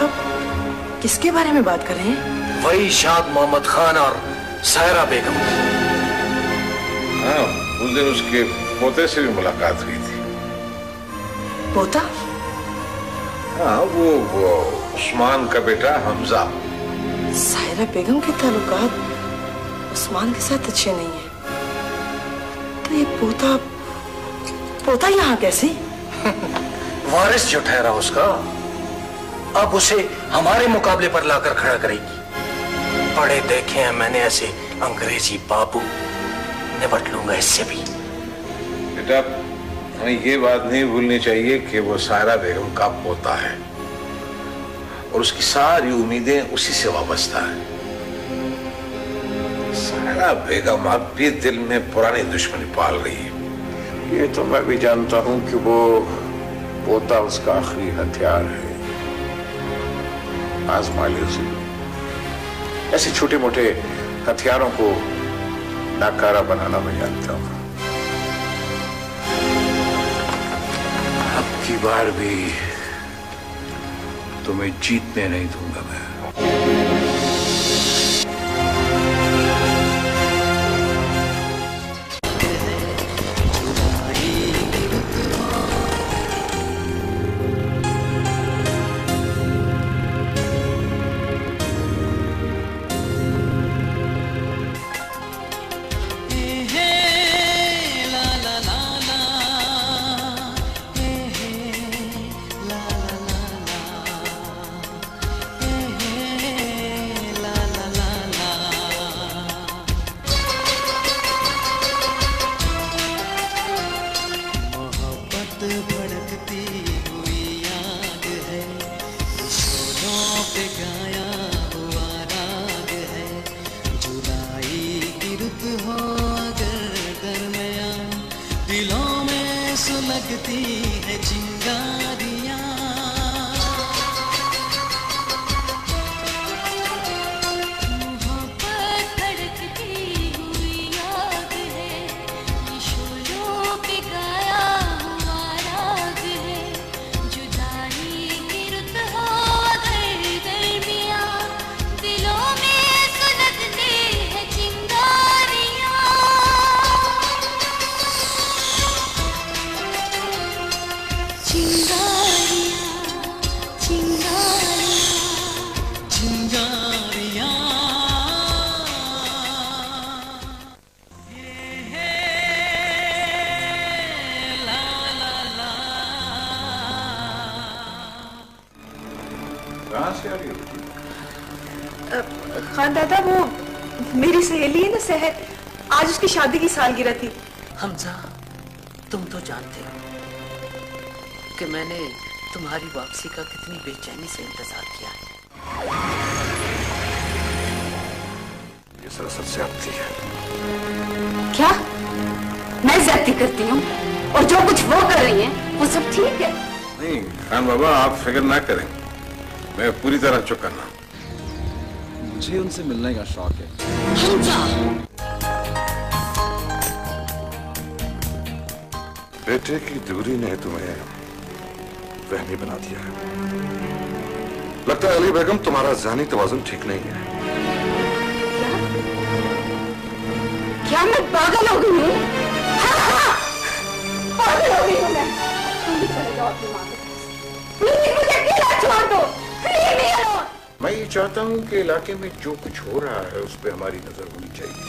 आप किसके बारे में बात कर रहे हैं? वही शाद मोहम्मद खान और सायरा बेगम। हाँ, उस दिन उसके पोते से भी मुलाकात हुई थी। पोता? हाँ, वो उस्मान का बेटा हमजा। सायरा बेगम के ताल्लुकात उस्मान के साथ अच्छे नहीं है, तो ये पोता यहाँ कैसे? वारिस जो ठहरा उसका, अब उसे हमारे मुकाबले पर लाकर खड़ा करेगी। पढ़े देखे हैं मैंने ऐसे अंग्रेजी बाबू, निपट लूंगा इससे भी। बेटा, हमें ये बात नहीं भूलनी चाहिए कि वो सायरा बेगम का पोता है और उसकी सारी उम्मीदें उसी से वाबस्ता है। सायरा बेगम अब भी दिल में पुरानी दुश्मनी पाल रही है। ये तो मैं भी जानता हूं कि वो पोता उसका आखिरी हथियार है। आजमा ले उसे। ऐसे छोटे मोटे हथियारों को नाकारा बनाना मैं जानता हूं। अब की बार भी तुम्हें जीतने नहीं दूंगा मैं। खान दादा, वो मेरी सहेली है ना सहर, आज उसकी शादी की सालगिरह थी। हमजा, तुम तो जानते हो कि मैंने तुम्हारी वापसी का कितनी बेचैनी से इंतजार किया है। ये सरासर ज्यादती है। क्या मैं ज्यादती करती हूँ और जो कुछ वो कर रही है वो सब ठीक है? नहीं खान बाबा, आप फिक्र ना करें, मैं पूरी तरह चौकन्ना। मुझे उनसे मिलने का शौक है। बेटे की दूरी ने तुम्हें वहमी बना दिया है। लगता है अली बेगम तुम्हारा ज़हनी तवाज़ुन ठीक नहीं है। क्या मैं पागल हो गई हूँ? हाँ, पागल हो गई हूँ मैं। तुम भी चले जाओ अपनी माँ के पास। प्लीज मुझे अकेला छोड़ दो। Leave me alone. मैं ये चाहता हूँ कि इलाके में जो कुछ हो रहा है उस पर हमारी नजर होनी चाहिए।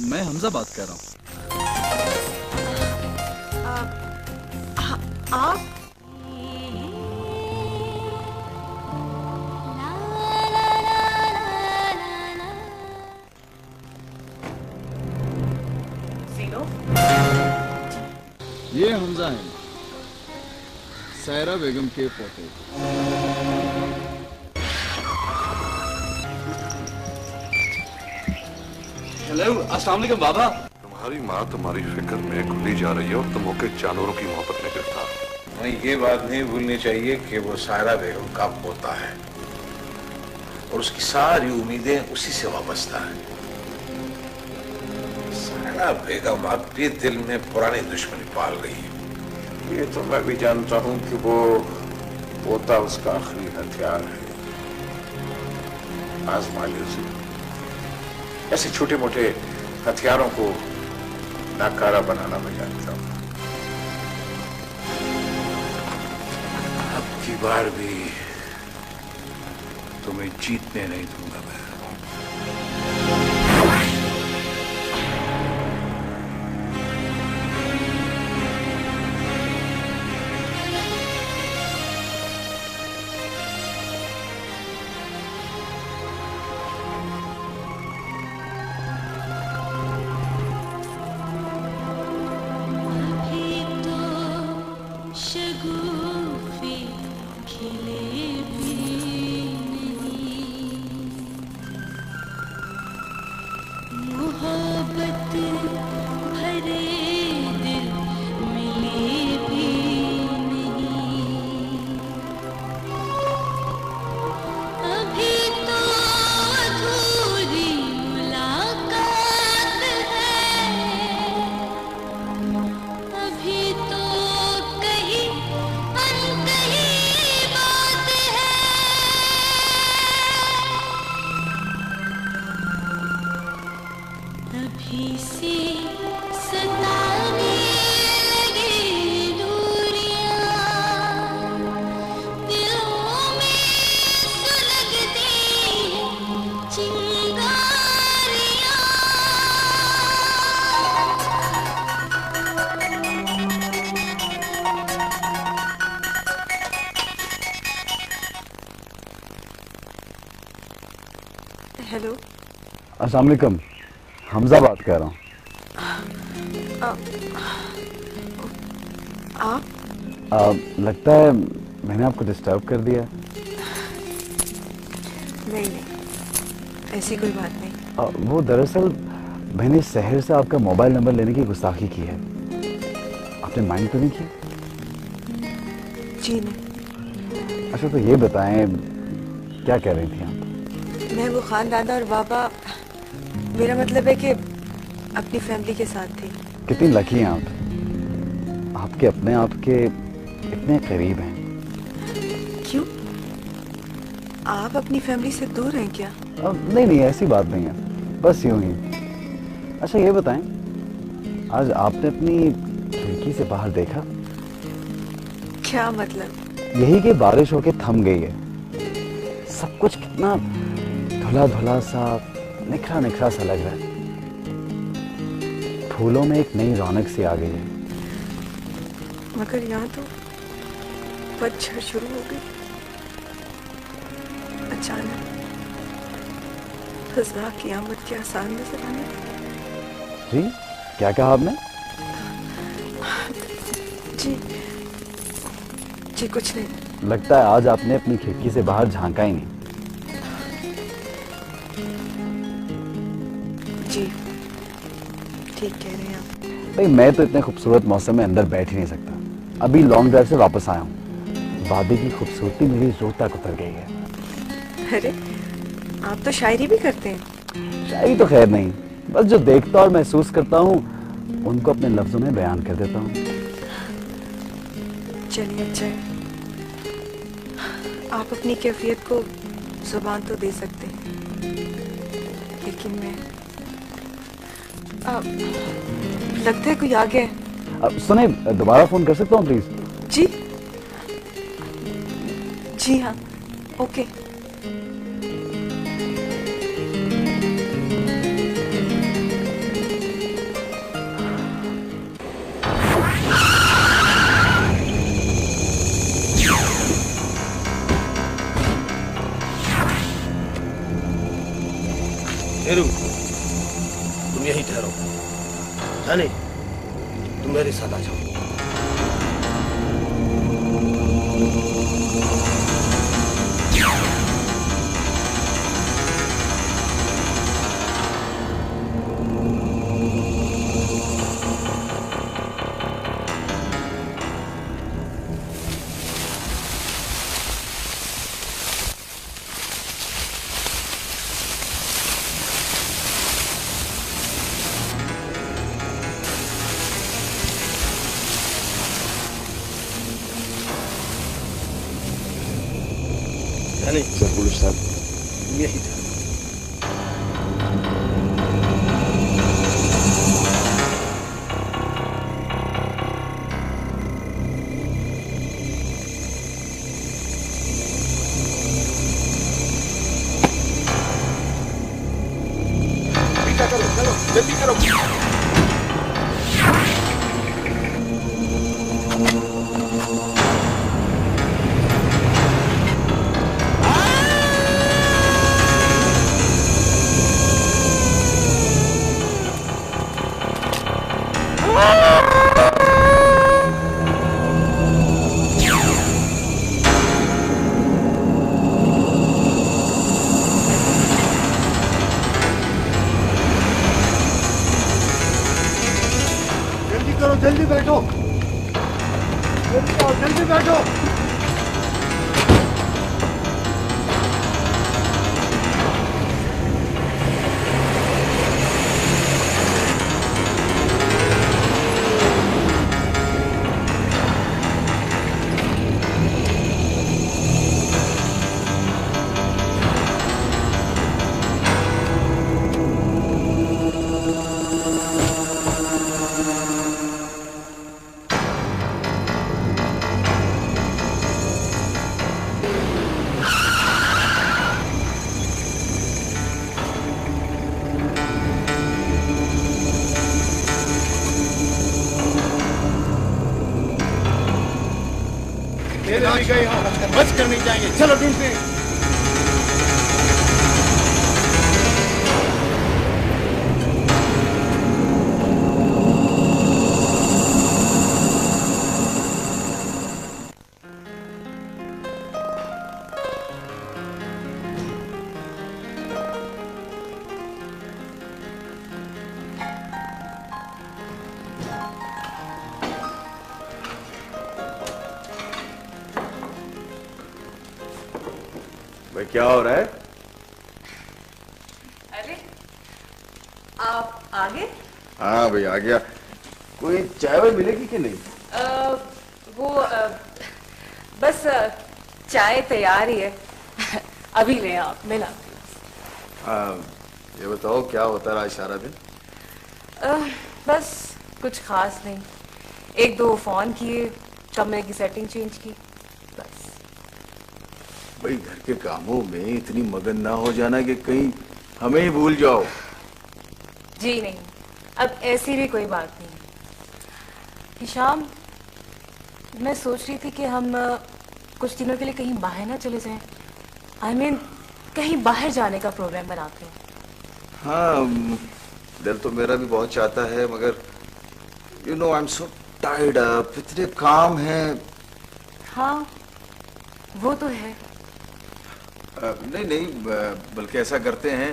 मैं हमजा बात कर रहा हूँ। आप? ये हमजा है, सायरा बेगम के पोते। हेलो, अस्सलाम वालेकुम बाबा। तुम्हारी माँ तुम्हारी फिक्र में खुली जा रही है और तुम होकर जानवरों की मोहब्बत में गिरफ्तार। हमें ये बात नहीं भूलनी चाहिए कि वो सायरा बेगम का पोता है और उसकी सारी उम्मीदें उसी से वाबस्ता है। सायरा बेगम अब भी दिल में पुरानी दुश्मनी पाल रही है। ये तो मैं भी जानता हूं कि वो पोता उसका आखिरी हथियार है। आजमा ले उसे। ऐसे छोटे मोटे हथियारों को नाकारा बनाना मैं जानता हूं। अब की बार भी तुम्हें जीतने नहीं दूंगा मैं। हेलो, अस्सलाम वालेकुम। हमजा बात कर रहा हूँ। आप? लगता है मैंने आपको डिस्टर्ब कर दिया। नहीं, ऐसी कोई बात नहीं। वो दरअसल मैंने शहर से आपका मोबाइल नंबर लेने की गुस्ताखी की है। आपने माइंड तो नहीं किया? जी नहीं। अच्छा, तो ये बताएं क्या कह रही थी आप? मैं वो खान दादा और बाबा, मेरा मतलब है कि अपनी फैमिली के साथ थी। कितनी लकी हैं आप, आपके अपने आप के इतने करीब हैं। क्यों? आप अपनी फैमिली से दूर हैं क्या? नहीं, ऐसी बात नहीं है, बस यूं ही। अच्छा ये बताएं, आज आपने अपनी खिड़की से बाहर देखा? क्या मतलब? यही कि बारिश होके थम गई है। सब कुछ कितना धुला धुला सा, निखरा निखरा सा लग रहा है। फूलों में एक नई रौनक सी आ गई है। मगर यहाँ तो पतझड़ शुरू हो गई। अचानक फज़ा क़यामत के आसार नजर आने लगी। जी, क्या कहा आपने? जी कुछ नहीं। लगता है आज आपने अपनी खिड़की से बाहर झांका ही नहीं। जी, ठीक कह रहे हैं आप। भाई मैं तो इतने खूबसूरत मौसम में अंदर बैठ ही नहीं सकता। अभी लॉन्ग ड्राइव से वापस आया हूँ। वादी की खूबसूरती मेरी रूह तक उतर गई है। अरे, आप तो शायरी भी करते हैं। शायरी तो खैर नहीं, बस जो देखता और महसूस करता हूँ उनको अपने लफ्जों में बयान कर देता हूँ। चलिए अच्छा है, आप अपनी कैफियत को जुबान तो दे सकते हैं, लेकिन मैं लगता है कोई आ गया है। अब सुने, दोबारा फोन कर सकता हूँ प्लीज? जी हाँ, ओके। हेरू, तुम यहीं ठहरो। जाने, तुम मेरे साथ आ जाओ। नहीं सरगुल साहब यही था। चलो जल्दी करो। जल्दी बैठो, जल्दी बैठो। गए बच कर नहीं जाएंगे। चलो ढूंढते हैं। भाई क्या हो रहा है? अरे आप आ गए? हाँ भाई आ गया। कोई चाय वाय मिलेगी कि नहीं? बस चाय तैयार ही है। अभी ले आप, मैं लाती हूँ। ये बताओ क्या होता रहा सारा दिन? बस कुछ खास नहीं, एक दो फोन किए, कमरे की सेटिंग चेंज की, बस। भाई घर के कामों में इतनी मगन ना हो जाना कि कहीं हमें ही भूल जाओ। जी नहीं, अब ऐसी भी कोई बात नहीं है। हिशाम, मैं सोच रही थी कि हम कुछ दिनों के लिए कहीं बाहर ना चले जाएं। I mean, कहीं बाहर जाने का प्रोग्राम बनाते हैं। हाँ, दिल तो मेरा भी बहुत चाहता है, मगर you know I am so tired up, इतने काम हैं। हाँ, वो तो है। नहीं नहीं, बल्कि ऐसा करते हैं,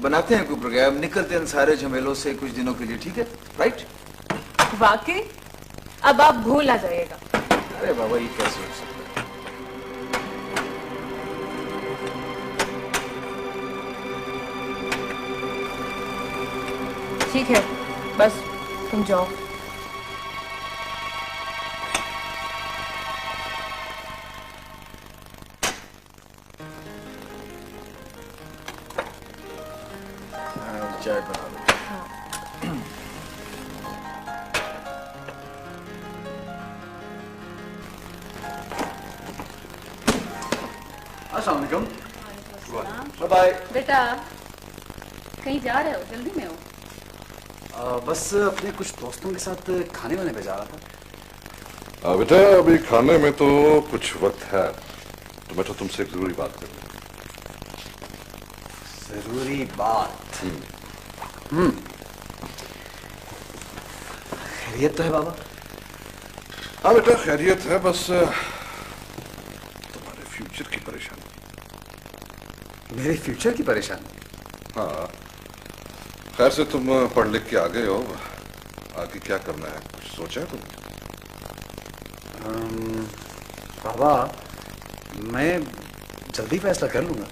बनाते हैं कोई प्रोग्राम, निकलते हैं सारे झमेलों से कुछ दिनों के लिए, ठीक है? राइट? वाकई? अब आप भूल ना जाइएगा। अरे बाबा, ये कैसे हो सकता है? ठीक है, बस तुम जाओ। चाय बना लो। अस्सलाम वालेकुम। Bye bye. बेटा कहीं जा रहे हो? जल्दी में हो? बस अपने कुछ दोस्तों के साथ खाने वाने पे जा रहा था। बेटा अभी खाने में तो कुछ वक्त है, तो मैं तो तुमसे एक जरूरी बात कर लूं। जरूरी बात? खैरियत तो है बाबा? हाँ बेटा खैरियत है, बस तुम्हारे फ्यूचर की परेशानी। मेरे फ्यूचर की परेशानी? हाँ, खैर से तुम पढ़ लिख के आ गए हो, आगे क्या करना है कुछ सोचा है तुमने? बाबा मैं जल्दी फैसला कर लूंगा।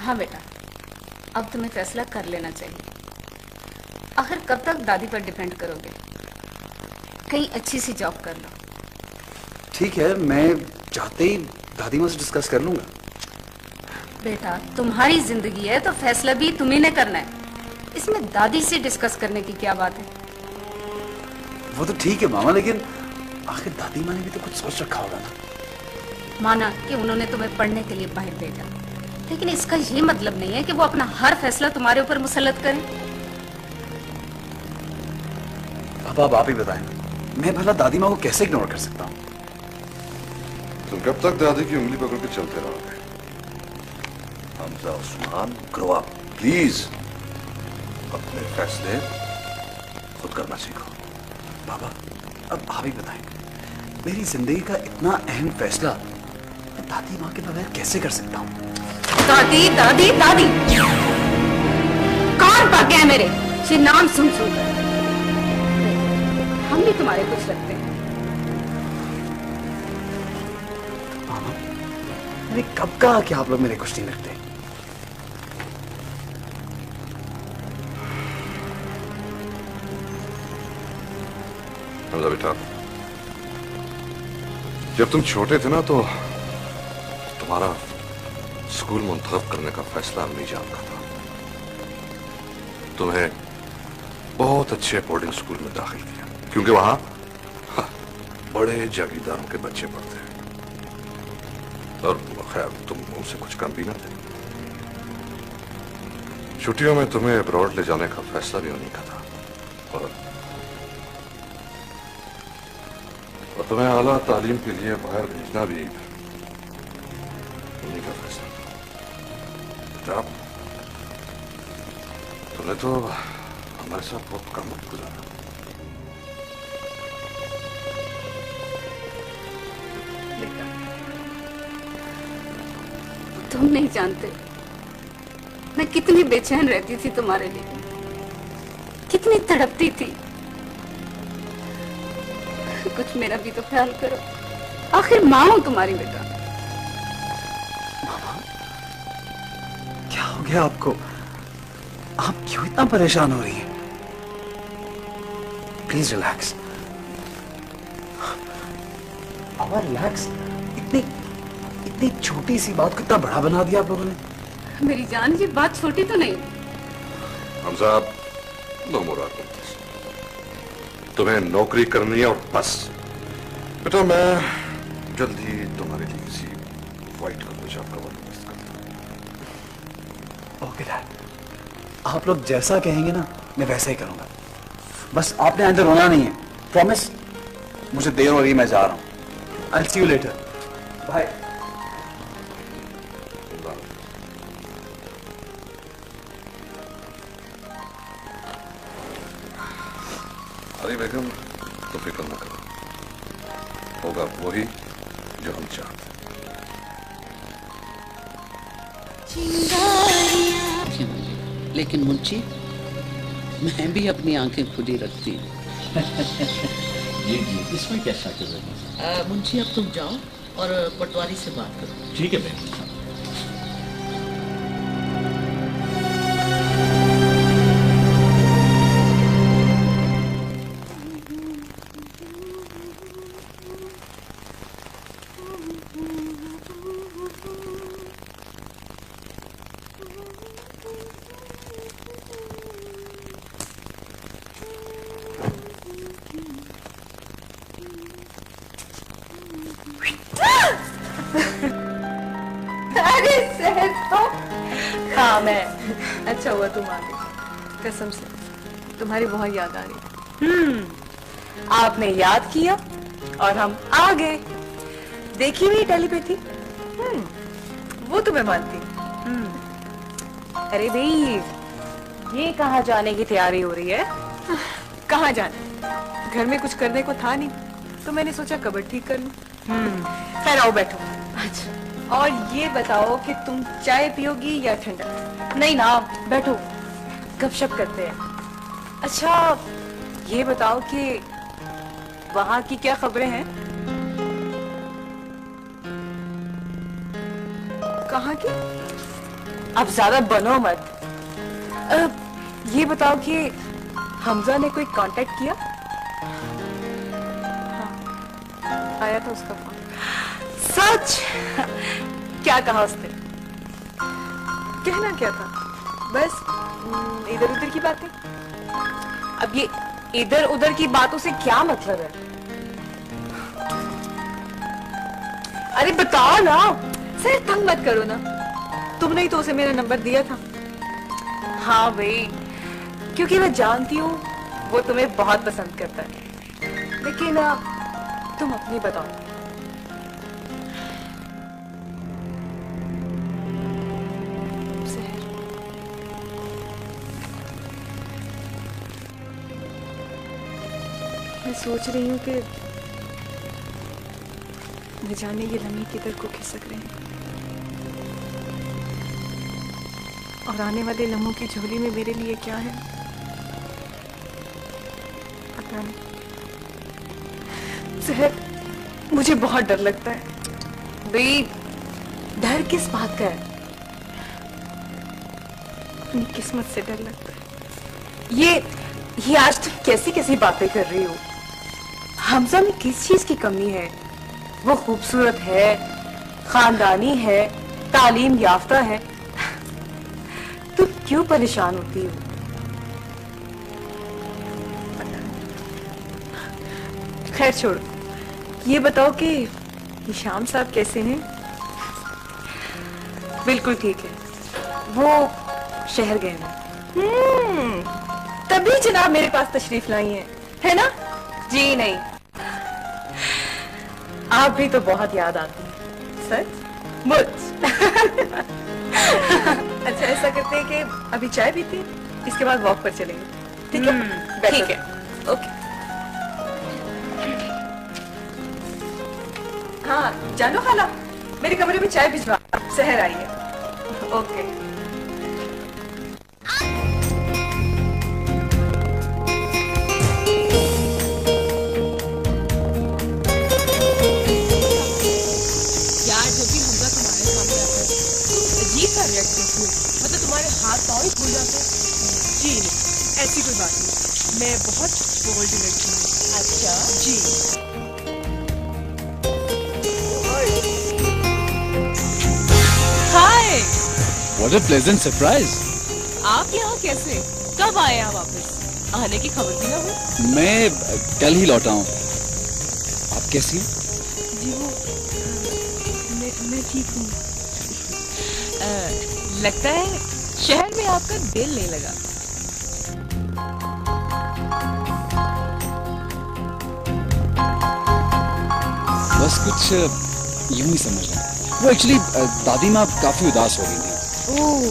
हाँ बेटा, अब तुम्हें फैसला कर लेना चाहिए। आखिर कब तक दादी पर डिपेंड करोगे? कहीं अच्छी सी जॉब कर लो। ठीक है, मैं चाहते ही दादी माँ से डिस्कस कर लूंगा। बेटा, तुम्हारी जिंदगी है तो फैसला भी तुम्ही ने करना है। इसमें दादी से डिस्कस करने की क्या बात है? वो तो ठीक है मामा, लेकिन आखिर दादी माँ ने भी तो कुछ सोच रखा होगा ना। माना कि उन्होंने तुम्हें पढ़ने के लिए बाहर भेजा, लेकिन इसका ये मतलब नहीं है कि वो अपना हर फैसला तुम्हारे ऊपर मुसल्लत करें। अब आप ही बताएं, मैं भला दादी माँ को कैसे इग्नोर कर सकता हूँ? तुम कब तक दादी की उंगली पकड़ के चलते रहोगे? Hamza Usman, grow up please. अपने फैसले खुद करना सीखो। बाबा, अब आप ही बताएं, मेरी जिंदगी का इतना अहम फैसला मैं दादी माँ के बगैर कैसे कर सकता हूँ? दादी दादी दादी, कान पक गए मेरे ये नाम सुन सुनकर। हम भी तुम्हारे कुछ रखते हैं। मामा, मैंने कब कहा कि आप लोग मेरे कुछ नहीं रखते? हमजा बेटा, जब तुम छोटे थे ना तो तुम्हारा स्कूल मुंतखब करने का फैसला अम्मी जान का था। तुम्हें बहुत अच्छे बोर्डिंग स्कूल में दाखिल किया क्योंकि वहां बड़े जागीरदारों के बच्चे पढ़ते हैं, और खैर तुम उनसे कुछ कम भी ना थे। छुट्टियों में तुम्हें अब्रॉड ले जाने का फैसला भी उन्हीं का था, और तुम्हें आला तालीम के लिए बाहर भेजना भी उन्हीं का फैसला था। तुमने तो हमारे साथ बहुत कम वक्त गुजारा। तुम नहीं जानते मैं कितनी बेचैन रहती थी तुम्हारे लिए, कितनी तड़पती थी। कुछ मेरा भी तो ख्याल करो, आखिर माँ हूं तुम्हारी बेटा। मामा, क्या हो गया आपको? आप क्यों इतना परेशान हो रही हैं? Please relax. Mama relax. इतनी छोटी सी बात को इतना बड़ा बना दिया आप लोगों ने। मेरी जान, ये बात छोटी तो नहीं। हमजा, नो मोर आर्गुमेंट्स। तुम्हें नौकरी करनी है और बस। बेटा, मैं जल्द ही तुम्हारे लिए किसी व्हाइट कॉलर जॉब का बंदोबस्त करता हूं। ओके डैड, आप लोग जैसा कहेंगे ना मैं वैसा ही करूंगा। बस आपने अंदर रोना नहीं है, प्रॉमिस। मुझे देर हो रही है, मैं जा रहा हूं। I will see you later. Bye. अरे बेगम, तो फिक्र न करो, होगा वही जो हम चाहते हैं। लेकिन मुंशी, मैं भी अपनी आंखें खुली रखती हूँ। ये इसमें क्या शक है? मुंशी, अब तुम जाओ और पटवारी से बात करो। ठीक है बेगम। अरे सहज तो। हाँ मैं, अच्छा हुआ तुम आ गई, कसम से तुम्हारी बहुत याद आ रही। आपने याद किया और हम आ गए। देखी हुई टेलीपैथी, वो तो मैं मानती। अरे भाई, ये कहाँ जाने की तैयारी हो रही है? कहाँ जाना, घर में कुछ करने को था नहीं तो मैंने सोचा कबर्ड ठीक कर लूं। खैर आओ बैठो। अच्छा, और ये बताओ कि तुम चाय पियोगी या ठंडा? नहीं ना, बैठो गपशप करते हैं। अच्छा ये बताओ कि वहां की क्या खबरें हैं? कहाँ की? अब ज्यादा बनो मत। ये बताओ कि हमजा ने कोई कांटेक्ट किया? हाँ, आया था उसका फोन। सच? क्या कहा उसने? कहना क्या था, बस इधर उधर की बातें। अब ये इधर उधर की बातों से क्या मतलब है? अरे बताओ ना। सर तंग मत करो ना, तुमने ही तो उसे मेरा नंबर दिया था। हाँ भाई, क्योंकि मैं जानती हूँ वो तुम्हें बहुत पसंद करता है। लेकिन तुम अपनी बताओ। मैं सोच रही हूँ कि न जाने ये लम्हे किधर को खिसक रहे हैं, और आने वाले लम्हों की झोली में मेरे लिए क्या है पता नहीं। सहर, मुझे बहुत डर लगता है। भाई डर किस बात का है? अपनी किस्मत से डर लगता है। ये आज तुम कैसी कैसी बातें कर रही हो? हमजा में किस चीज की कमी है? वो खूबसूरत है, खानदानी है, तालीम याफ्ता है। तुम क्यों परेशान होती हो? खैर छोड़ो, ये बताओ कि हिशाम साहब कैसे हैं? बिल्कुल ठीक है, वो शहर गए हैं। तभी जनाब मेरे पास तशरीफ लाई हैं, है ना? जी नहीं, आप भी तो बहुत याद आती हैं। सर मुझ अच्छा, ऐसा करते हैं कि अभी चाय पीते हैं, इसके बाद वॉक पर चलेंगे, ठीक है? ठीक है, ओके। हाँ जानो खाला, मेरे कमरे में चाय भिजवा, सहर आई है। ओके। मतलब तुम्हारे हाथ पाँव ही फूल जाते हैं। जी नहीं, ऐसी कोई बात नहीं, मैं बहुत बोल्ड लड़की हूँ। अच्छा जी। हाय, What a pleasant surprise. आप यहाँ कैसे, कब आए आप वापस? आने की खबर भी ना हो। मैं कल ही लौटा हूँ। आप कैसी हैं? जी वो मैं ठीक हूँ। लगता है शहर में आपका दिल नहीं लगा। बस कुछ यूं ही समझ लें। वो एक्चुअली दादी माँ काफी उदास हो गई थी। ओह,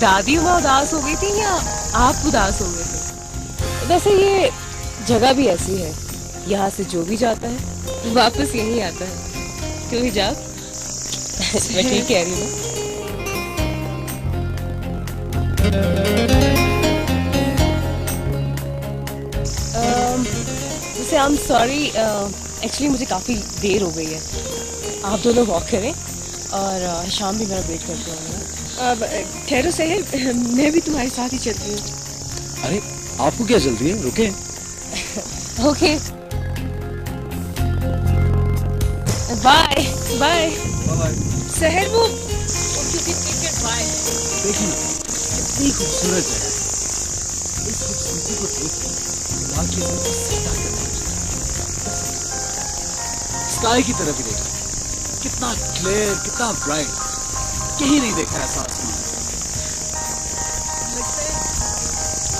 दादी माँ उदास हो गई थी या आप उदास हो गए थे? वैसे ये जगह भी ऐसी है, यहाँ से जो भी जाता है वापस यही आता है। क्यों हिजाब? मैं ठीक कह रही हूँ। वैसे आई एम सॉरी, एक्चुअली मुझे काफ़ी देर हो गई है। आप दोनों वॉक करें और शाम भी मेरा वेट करते होंगे। अब ठहरो सहर, मैं भी तुम्हारे साथ ही चलती हूँ। अरे आपको क्या जल्दी है, रुके। Okay, bye bye bye. सहर वो बाय। देखिए ना, कितनी खूबसूरत जगह है। इस खूबसूरती को देखकर दिमाग की ज़रूरत सजदा करना चाहिए। स्काई की तरफ ही देखा, कितना क्लियर, कितना ब्राइट, कहीं नहीं देखा ऐसा आसमान। लगता है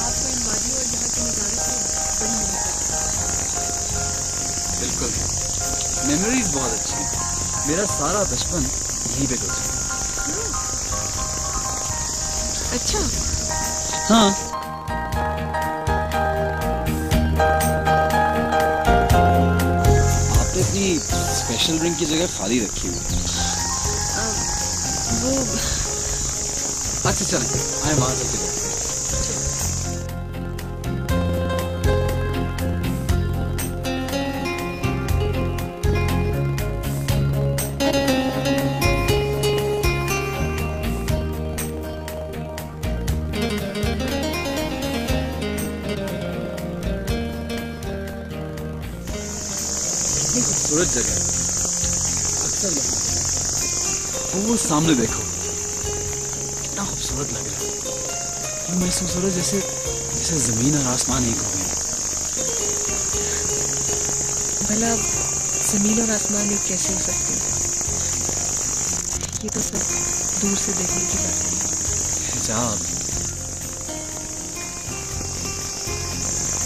आपको इन वादियों और यहाँ के नज़ारे से बड़ी मोहब्बत है। बिल्कुल, मेमोरीज बहुत अच्छी हैं। मेरा सारा बचपन यहीं पे गुजरा। अच्छा, हाँ। आपने अपनी स्पेशल ड्रिंक की जगह खाली रखी हुई। वो अच्छा चलें, आए वहां चलते हैं। खूबसूरत जगह है, अक्सर वो सामने देखो, कितना खूबसूरत लग रहा है। ये महसूस हो रहा है जैसे जैसे जमीन और आसमान एक हो गए। भला जमीन और आसमान एक कैसे हो सकते हैं? ये तो सब दूर से देखने की बात है। हिजाब,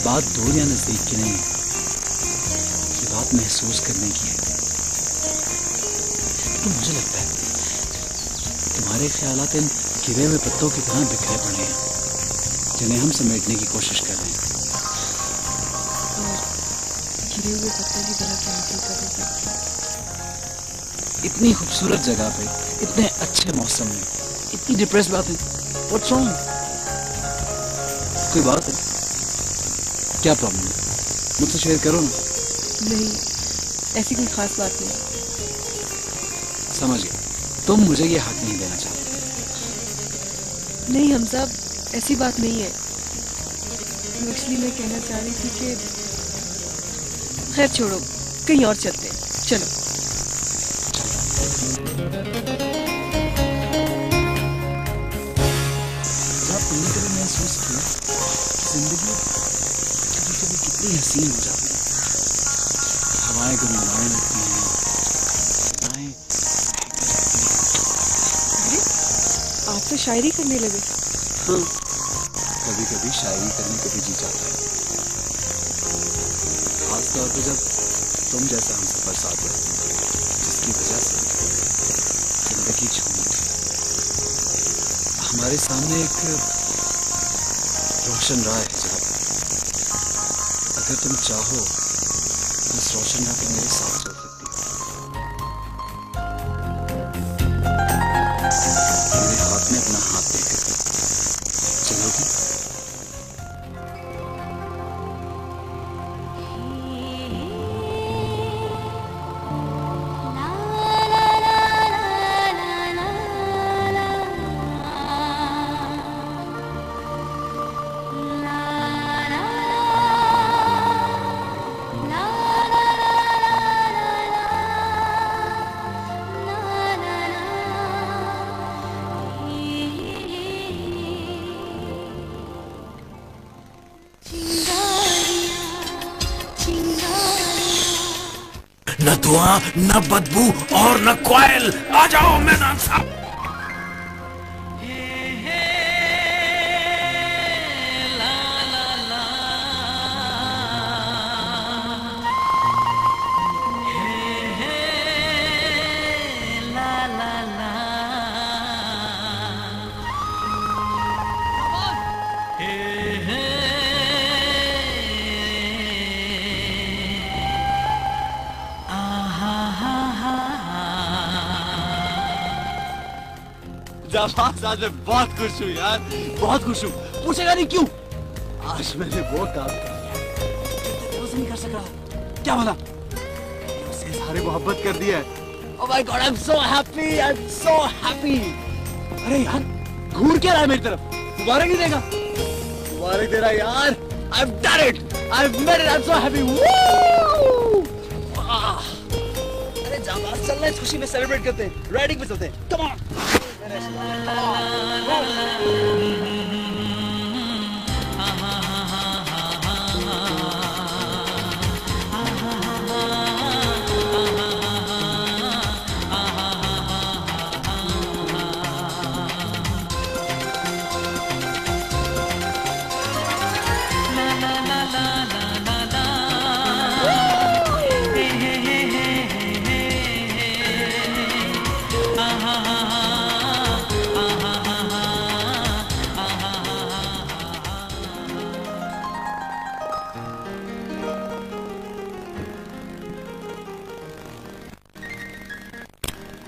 बात दूर या नजदीक की नहीं, ये बात महसूस करने की है। तो मुझे लगता है तुम्हारे ख्यालात इन गिरे हुए पत्तों की तरह बिखरे पड़े हैं, जिन्हें हम समेटने की कोशिश कर रहे हैं। और गिरे हुए पत्तों की तरह क्या हकीकत है? इतनी खूबसूरत जगह पे, इतने अच्छे मौसम में, इतनी डिप्रेस बात है। What's wrong? कोई बात है? क्या प्रॉब्लम है? मुझसे शेयर करो ना। नहीं, ऐसी कोई खास बात नहीं। समझ गया, तुम मुझे ये हक नहीं देना चाहते। नहीं हमसाब, ऐसी बात नहीं है। एक्चुअली मैं कहना चाह रही थी कि खैर छोड़ो, कहीं और चलते हैं। चलो। तुमने कभी महसूस किया जिंदगी कभी-कभी कितनी हसीन हो जाती है? हवाएं गुनगुनाने लगती हैं, आप तो शायरी करने लगे। हाँ, कभी कभी शायरी करने को भी जी जाता है, खासतौर पे जब तुम जैसा हम सफर साथ हो, जिसकी वजह से जिंदगी छूटी। हमारे सामने एक रोशन राह है जहाँ अगर तुम चाहो इस रोशन राह पे मेरे साथ चल सकती हो। मेरे हाथ में अपना हाथ देकर चलोगी? न धुआं, न बदबू और न क्वाइल। आ जाओ मैदान साहब। आज मैं बहुत खुश हूँ यार, बहुत खुश हूँ। पूछेगा नहीं क्यों? आज मैंने वो काम कर लिया नहीं कर सका। क्या बोला? उससे सारे मोहब्बत कर दिया। Oh my God, I'm so happy, I'm so happy। अरे यार, घूर क्या रहा है मेरी तरफ? मुबारक नहीं देगा? मुबारक दे रहा है यार। I've done it, I've made it, I'm so happy। Woo! अरे जाबाज, चलना इस खुशी में सेलिब्रेट करते हैं, राइडिंग पे चलते हैं। Come on।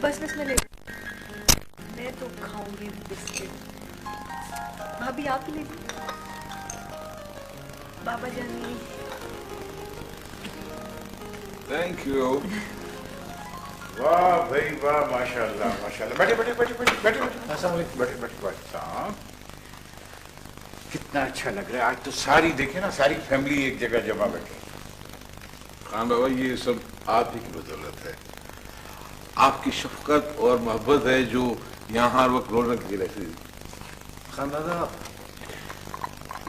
बस मैं ले, मैं तो खाऊंगी बिस्किट। भाभी आप ही लीजिए। बाबा जानी। Thank you. वाह भाई वाह, माशाल्लाह माशाल्लाह। बैठे बैठे बैठे बैठे बैठे बैठे बैठे बैठे साहब, कितना अच्छा लग रहा है। आज तो सारी देखे ना, सारी फैमिली एक जगह जमा बैठी। खान बाबा, ये सब आप ही की बदौलत है। आपकी शफकत और मोहब्बत है जो यहाँ हर वक्त रौनक दे रहती है। खानदादा,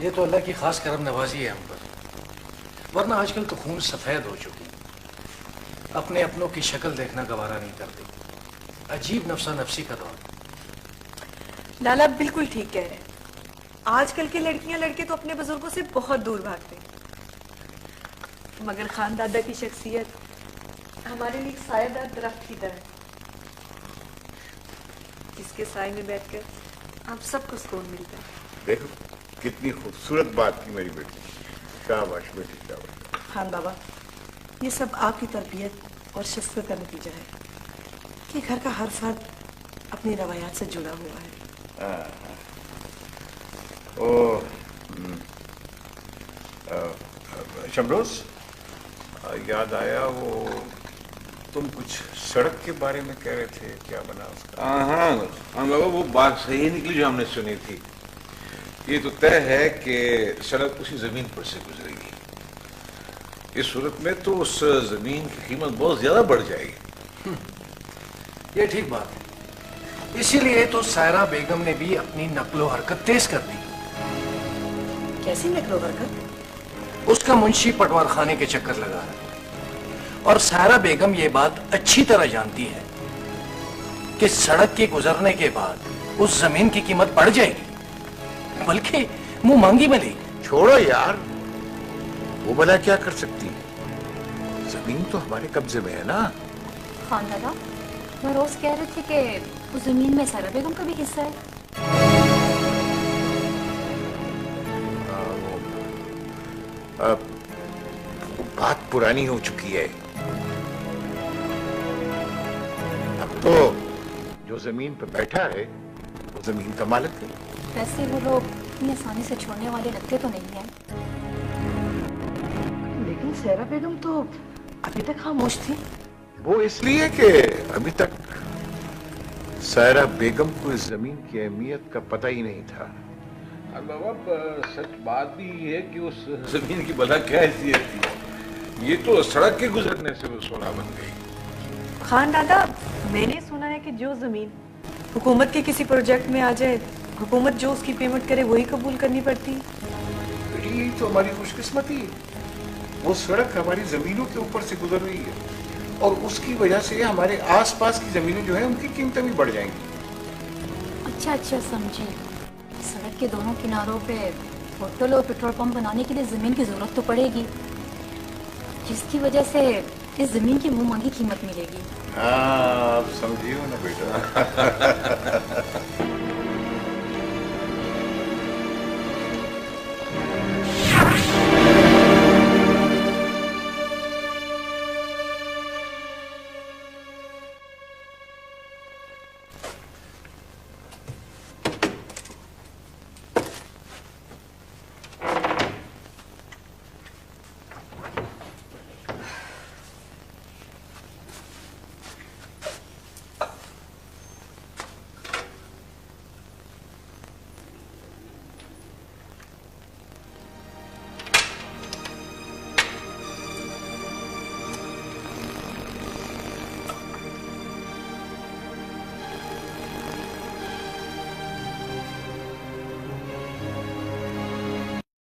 ये तो अल्लाह की खास करम नवाजी है हम पर, वरना आजकल तो खून सफेद हो चुकी, अपने अपनों की शक्ल देखना गवारा नहीं करती। अजीब नफसा नफसी का दौर। लाला बिल्कुल ठीक कह रहे हैं। आजकल की लड़कियां लड़के तो अपने बुजुर्गों से बहुत दूर भागते हैं, मगर खानदादा की शख्सियत हमारे लिए एक सायादार दरख्त की तरह, जिसके साए में बैठकर आप सबको सुकून मिलता है। देखो कितनी खूबसूरत बात की मेरी बेटी। शाबाश बेटी, शाबाश। खान बाबा, ये सब आपकी तरबियत और शफ़क़त का नतीजा है कि घर का हर फर्द अपनी रवायात से जुड़ा हुआ है। शमरोज, याद आया वो तुम कुछ सड़क के बारे में कह रहे थे, क्या बना उसका? हाँ बाबा, वो बात सही निकली जो हमने सुनी थी। ये तो तय है कि सड़क उसी जमीन पर से गुजरेगी। इस सूरत में तो उस जमीन की कीमत बहुत ज्यादा बढ़ जाएगी। ये ठीक बात है, इसीलिए तो सायरा बेगम ने भी अपनी नकलो हरकत तेज कर दी। कैसी नकलो हरकत? उसका मुंशी पटवार खाने के चक्कर लगा है, और सायरा बेगम ये बात अच्छी तरह जानती है कि सड़क के गुजरने के बाद उस जमीन की कीमत बढ़ जाएगी, बल्कि मुंह मांगी मिलेगी। छोड़ो यार, वो भला क्या कर सकती है? जमीन तो हमारे कब्जे में है ना। खानदादा, मैं रोज कह रही थी कि उस जमीन में सायरा बेगम का भी हिस्सा है। वो बात पुरानी हो चुकी है। अब तो जो जमीन पर बैठा है वो जमीन का मालिक है। वैसे वो लोग इतनी आसानी से छोड़ने वाले लगते तो नहीं है। लेकिन सायरा बेगम तो अभी तक खामोश थी। वो इसलिए कि अभी तक सायरा बेगम को इस जमीन की अहमियत का पता ही नहीं था। बाबा, सच बात भी है कि उस जमीन की भला क्या हैसियत थी। ये तो सड़क के गुजरने से वो सोना बन गई। खान दादा, मैंने सुना है कि जो जमीन हुकूमत के किसी प्रोजेक्ट में आ जाए, हुकूमत जो उसकी पेमेंट करे वही कबूल करनी पड़ती। यही तो हमारी खुशकिस्मती है। वो सड़क हमारी जमीनों के ऊपर से गुजर रही है और उसकी वजह से हमारे आसपास की जमीनें जो है उनकी कीमतें भी बढ़ जाएंगी। अच्छा समझे। सड़क के दोनों किनारों पे होटल और पेट्रोल पंप बनाने के लिए जमीन की जरूरत तो पड़ेगी, जिसकी वजह से इस जमीन की मुंह मांगी कीमत मिलेगी। आप समझिए ना बेटा।